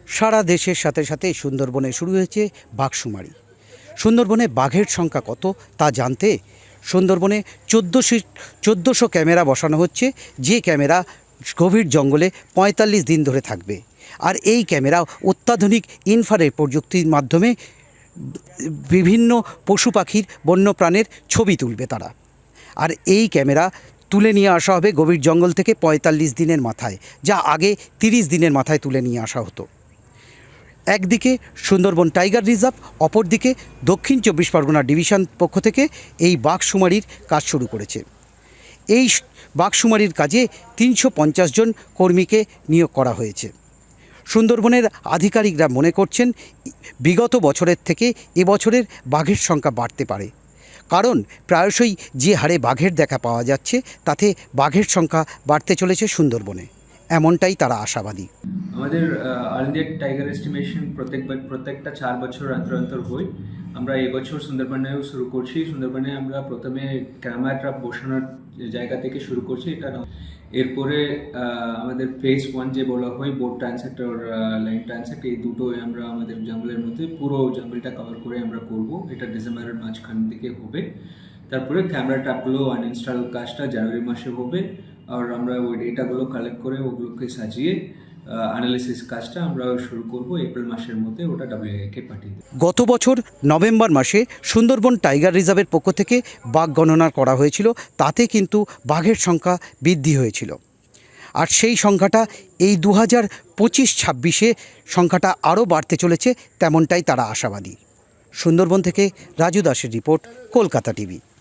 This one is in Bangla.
সারা দেশের সাথে সাথে সুন্দরবনে শুরু হয়েছে বাঘশুমারি। সুন্দরবনে বাঘের সংখ্যা কত তা জানতে সুন্দরবনে 1400 ক্যামেরা বসানো হচ্ছে, যে ক্যামেরা গভীর জঙ্গলে 45 দিন ধরে থাকবে। আর এই ক্যামেরা অত্যাধুনিক ইনফ্রারেড প্রযুক্তির মাধ্যমে বিভিন্ন পশু পাখির বন্যপ্রাণের ছবি তুলবে তারা। আর এই ক্যামেরা তুলে নিয়ে আসা হবে গভীর জঙ্গল থেকে 45 দিনের মাথায়, যা আগে 30 দিনের মাথায় তুলে নিয়ে আসা হতো। একদিকে সুন্দরবন টাইগার রিজার্ভ, অপরদিকে দক্ষিণ 24 পরগনা ডিভিশন পক্ষ থেকে এই বাঘশুমারির কাজ শুরু করেছে। এই বাঘশুমারির কাজে 350 জন কর্মীকে নিয়োগ করা হয়েছে। সুন্দরবনের আধিকারিকরা মনে করছেন বিগত বছরের থেকে এবছরের বাঘের সংখ্যা বাড়তে পারে, কারণ প্রায়শই যে হারে বাঘের দেখা পাওয়া যাচ্ছে তাতে বাঘের সংখ্যা বাড়তে চলেছে সুন্দরবনে, এমনটাই তারা আশাবাদী। আমাদের অল ইন্ডিয়া টাইগার এস্টিমেশন প্রত্যেকটা 4 বছর অন্তর অন্তর হয়। আমরা এবছর সুন্দরবনেও শুরু করছি। সুন্দরবনে আমরা প্রথমে ক্যামেরা ট্র্যাপ বসানোর জায়গা থেকে শুরু করছি। এটা এরপরে আমাদের ফেজ 1 যে বলা হয় বোট ট্রান্সেক্ট আর লাইন ট্রান্সেক্ট, এই দুটোই আমরা আমাদের জঙ্গলের মধ্যে পুরো জঙ্গলটা কভার করে আমরা করব। এটা ডিসেম্বরের মাঝখান দিকে হবে। তারপরে ক্যামেরা ট্র্যাপগুলো আনইনস্টল কাজটা জানুয়ারি মাসে হবে। আর আমরা ওই ডেটাগুলো কালেক্ট করে ওগুলোকে সাজিয়ে অ্যানালিসিস কাজটা আমরা শুরু করব এপ্রিল মাসের মধ্যে। ওটা WIA-কে পাঠিয়ে দেব। গত বছর নভেম্বর মাসে সুন্দরবন টাইগার রিজার্ভের পক্ষ থেকে বাঘ গণনা করা হয়েছিল, তাতে কিন্তু বাঘের সংখ্যা বৃদ্ধি হয়েছিল। আর সেই সংখ্যাটা এই 2025-26-এ সংখ্যাটা আরও বাড়তে চলেছে, তেমনটাই তারা আশাবাদী। সুন্দরবন থেকে রাজু দাসের রিপোর্ট, কলকাতা টিভি।